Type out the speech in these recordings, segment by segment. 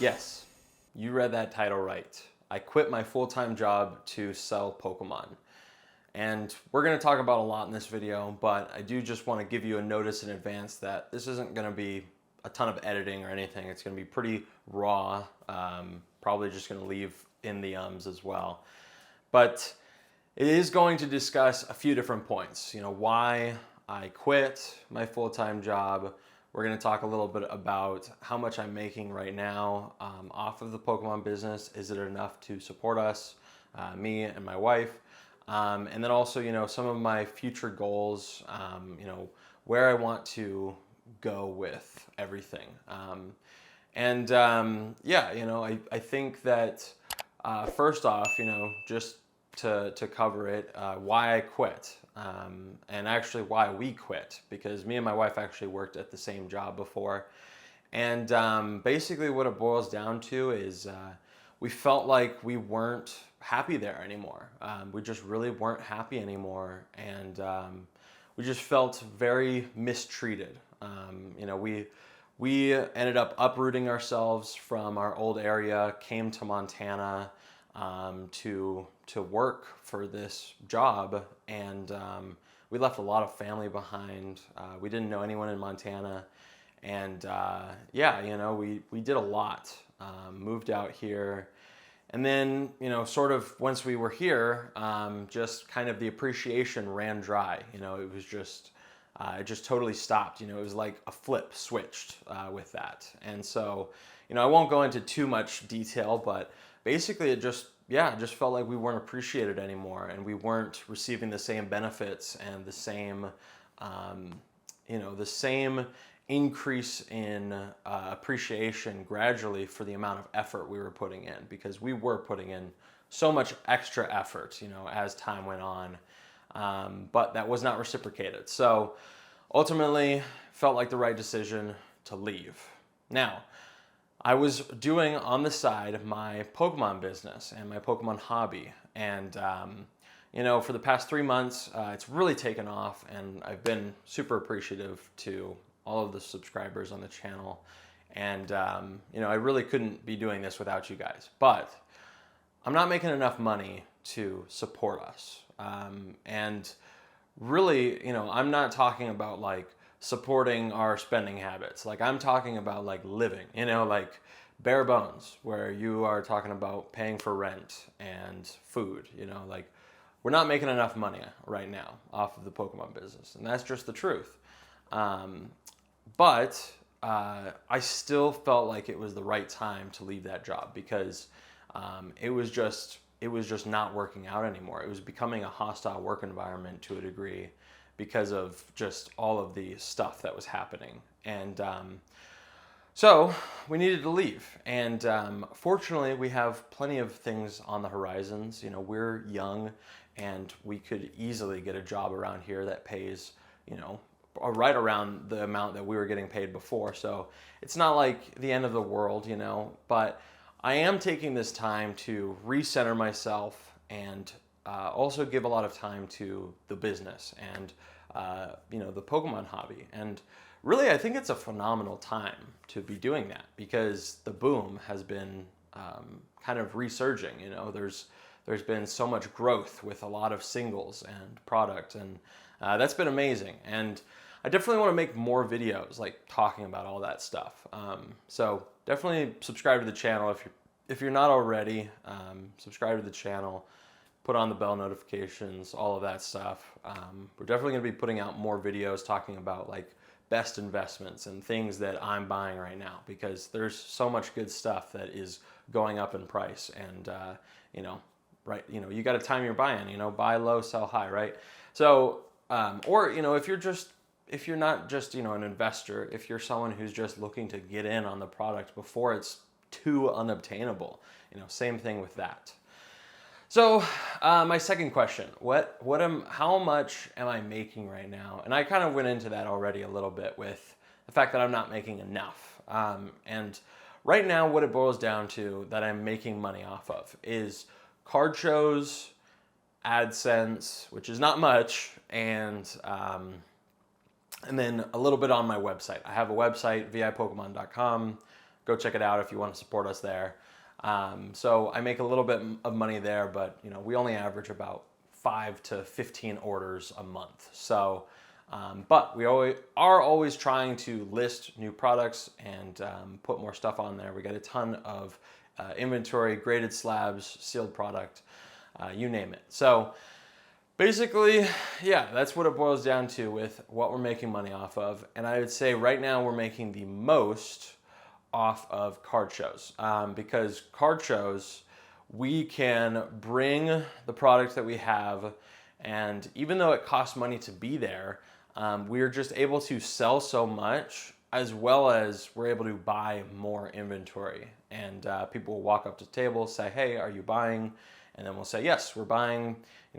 Yes, you read that title right. I quit my full-time job to sell Pokemon. And we're going to talk about a lot in this video, but I do just want to give you a notice in advance that this isn't going to be a ton of editing or anything. It's going to be pretty raw, probably just going to leave in the ums as well. But it is going to discuss a few different points. You know, why I quit my full-time job. We're going to talk a little bit about how much I'm making right now off of the Pokemon business. Is it enough to support us, me and my wife? And then also, you know, some of my future goals, you know, where I want to go with everything. Yeah, you know, I think that first off, you know, just to cover it, why I quit, and actually why we quit, because me and my wife actually worked at the same job before. And basically what it boils down to is we felt like we weren't happy there anymore. We just really weren't happy anymore. And we just felt very mistreated. You know, we ended up uprooting ourselves from our old area, came to Montana to work for this job, and we left a lot of family behind. We didn't know anyone in Montana, and yeah, you know, we did a lot. Moved out here, and then, you know, sort of once we were here, just kind of the appreciation ran dry. You know, it was just it just totally stopped. You know, it was like a flip switched with that. And so, you know, I won't go into too much detail, but basically it just felt like we weren't appreciated anymore, and we weren't receiving the same benefits and the same, you know, the same increase in appreciation gradually for the amount of effort we were putting in, because we were putting in so much extra effort, you know, as time went on, but that was not reciprocated. So ultimately felt like the right decision to leave. Now, I was doing on the side my Pokemon business and my Pokemon hobby, and you know, for the past 3 months, it's really taken off, and I've been super appreciative to all of the subscribers on the channel. And you know, I really couldn't be doing this without you guys, but I'm not making enough money to support us. And really, you know, I'm not talking about like supporting our spending habits. Like, I'm talking about like living, you know, like bare bones, where you are talking about paying for rent and food, you know, like we're not making enough money right now off of the Pokemon business, and that's just the truth. But I still felt like it was the right time to leave that job, because it was just not working out anymore. It was becoming a hostile work environment to a degree because of just all of the stuff that was happening. And so we needed to leave. And fortunately, we have plenty of things on the horizons. You know, we're young, and we could easily get a job around here that pays, you know, right around the amount that we were getting paid before. So it's not like the end of the world, you know, but I am taking this time to recenter myself, and also give a lot of time to the business and, you know, the Pokemon hobby. And really, I think it's a phenomenal time to be doing that, because the boom has been kind of resurging. You know, there's been so much growth with a lot of singles and product, and that's been amazing. And I definitely want to make more videos like talking about all that stuff. So definitely subscribe to the channel if you're not already. Subscribe to the channel, put on the bell notifications, all of that stuff. We're definitely going to be putting out more videos talking about like best investments and things that I'm buying right now, because there's so much good stuff that is going up in price. And you know, right, you know, you got to time your buying. You know, buy low, sell high, right? So or, you know, if you're not just, you know, an investor, if you're someone who's just looking to get in on the product before it's too unobtainable, you know, same thing with that. So my second question, how much am I making right now? And I kind of went into that already a little bit with the fact that I'm not making enough. And right now, what it boils down to that I'm making money off of is card shows, AdSense, which is not much, and then a little bit on my website. I have a website, vipokemon.com, go check it out if you want to support us there. So I make a little bit of money there, but we only average about 5 to 15 orders a month. So, but we are always trying to list new products and put more stuff on there. We got a ton of inventory, graded slabs, sealed product, you name it. So basically, yeah, that's what it boils down to with what we're making money off of. And I would say right now we're making the most off of card shows, because card shows, we can bring the product that we have, and even though it costs money to be there, we're just able to sell so much, as well as we're able to buy more inventory. And people will walk up to the table, say, hey, are you buying? And then we'll say, yes, we're buying.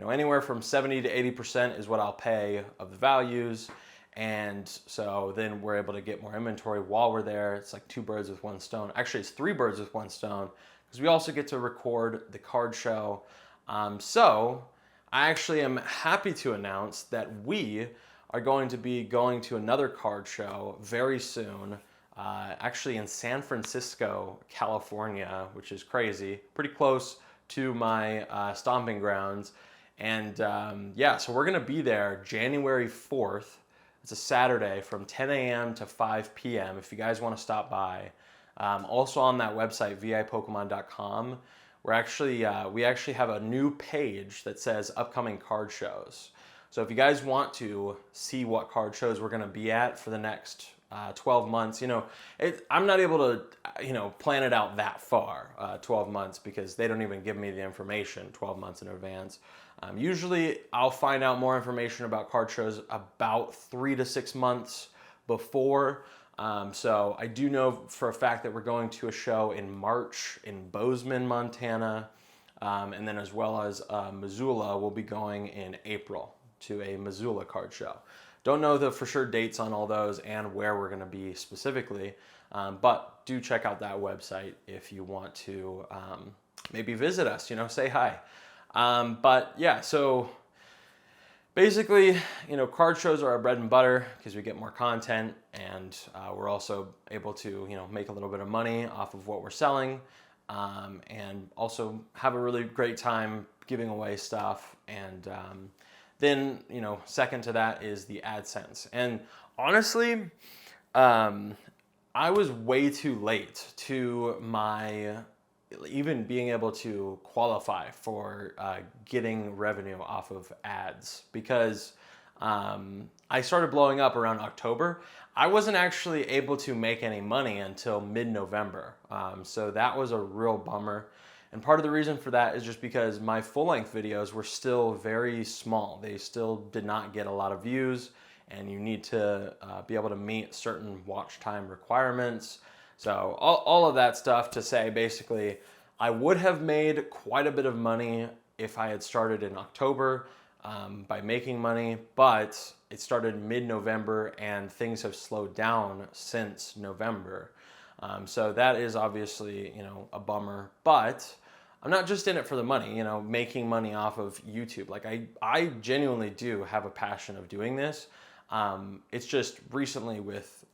Anywhere from 70 to 80% is what I'll pay of the values. And so then we're able to get more inventory while we're there. It's like 2 birds with 1 stone. Actually, it's 3 birds with 1 stone, because we also get to record the card show. So I actually am happy to announce that we are going to be going to another card show very soon, actually in San Francisco, California, which is crazy, pretty close to my stomping grounds. And yeah, so we're gonna be there January 4th. It's a Saturday from 10 a.m. to 5 p.m. if you guys want to stop by. Also on that website, vipokemon.com, we actually have a new page that says upcoming card shows. So if you guys want to see what card shows we're going to be at for the next 12 months, I'm not able to, plan it out that far, 12 months, because they don't even give me the information 12 months in advance. Usually I'll find out more information about card shows about 3 to 6 months before. So I do know for a fact that we're going to a show in March in Bozeman, Montana. And then as well as Missoula, we'll be going in April to a Missoula card show. Don't know the for sure dates on all those and where we're going to be specifically, but do check out that website if you want to maybe visit us, say hi. But yeah, so basically, card shows are our bread and butter because we get more content, and we're also able to, make a little bit of money off of what we're selling, and also have a really great time giving away stuff. And then, second to that is the AdSense. And honestly, I was way too late to my even being able to qualify for getting revenue off of ads, because I started blowing up around October. I wasn't actually able to make any money until mid-November. So that was a real bummer. And part of the reason for that is just because my full-length videos were still very small. They still did not get a lot of views, and you need to be able to meet certain watch time requirements. So all of that stuff to say, basically, I would have made quite a bit of money if I had started in October by making money, but it started mid-November and things have slowed down since November. So that is obviously, a bummer, but I'm not just in it for the money, making money off of YouTube. Like I genuinely do have a passion of doing this. It's just recently with,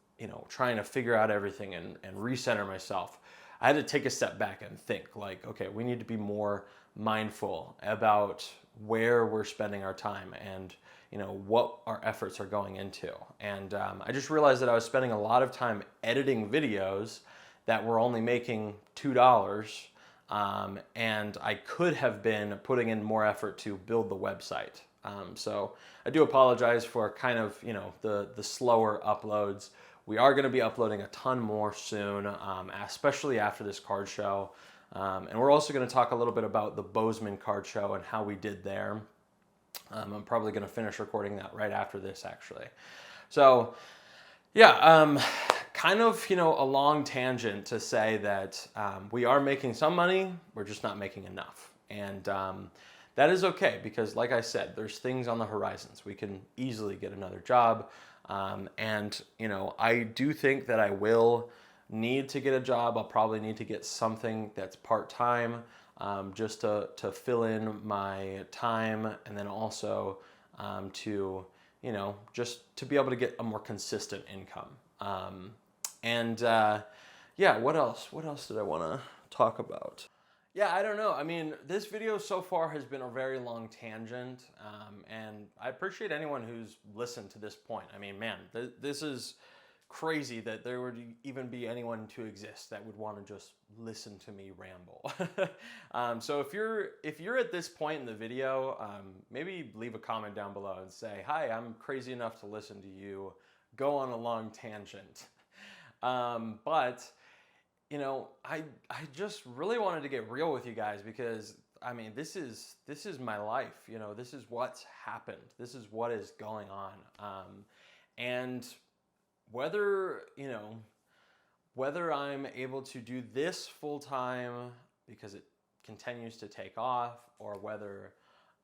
trying to figure out everything and recenter myself, I had to take a step back and think like, okay, we need to be more mindful about where we're spending our time and, what our efforts are going into. And I just realized that I was spending a lot of time editing videos that were only making $2. And I could have been putting in more effort to build the website. So I do apologize for kind of, the slower uploads. We are going to be uploading a ton more soon, especially after this card show. And we're also going to talk a little bit about the Bozeman card show and how we did there. I'm probably going to finish recording that right after this, actually. So yeah, kind of, a long tangent to say that we are making some money, we're just not making enough. And that is okay, because like I said, there's things on the horizons. We can easily get another job. And, I do think that I will need to get a job. I'll probably need to get something that's part-time, just to fill in my time, and then also to, just to be able to get a more consistent income. And Yeah, what else? What else did I want to talk about? Yeah, I don't know. I mean, this video so far has been a very long tangent, and I appreciate anyone who's listened to this point. I mean, man, this is crazy that there would even be anyone to exist that would want to just listen to me ramble. So if you're at this point in the video, maybe leave a comment down below and say, "Hi, I'm crazy enough to listen to you go on a long tangent." But you know, I just really wanted to get real with you guys because I mean, this is my life. You know, this is what's happened. This is what is going on. And whether, you know, whether I'm able to do this full time because it continues to take off, or whether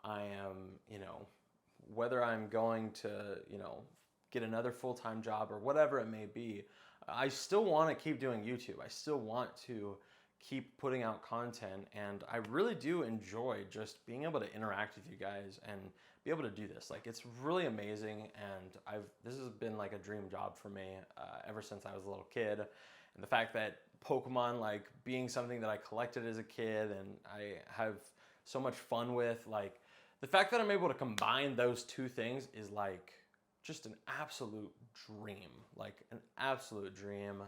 I am, you know, whether I'm going to, you know, get another full-time job or whatever it may be, I still want to keep doing YouTube. I still want to keep putting out content, and I really do enjoy just being able to interact with you guys and be able to do this. Like, it's really amazing, and this has been like a dream job for me ever since I was a little kid. And the fact that Pokemon, like, being something that I collected as a kid and I have so much fun with, like, the fact that I'm able to combine those two things is like just an absolute dream, like an absolute dream.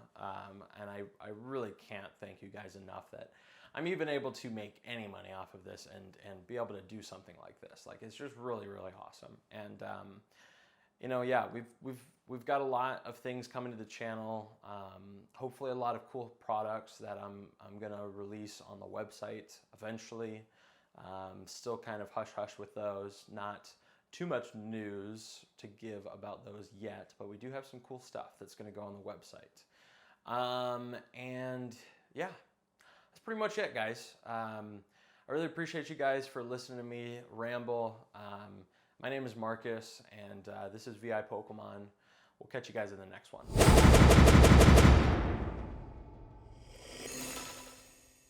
And I really can't thank you guys enough that I'm even able to make any money off of this and be able to do something like this. Like, it's just really, really awesome. And you know, yeah, we've got a lot of things coming to the channel. Hopefully a lot of cool products that I'm gonna release on the website eventually. Still kind of hush hush with those, not too much news to give about those yet, but we do have some cool stuff that's going to go on the website. And yeah, that's pretty much it, guys. I really appreciate you guys for listening to me ramble. My name is Marcus, and this is VI Pokemon. We'll catch you guys in the next one.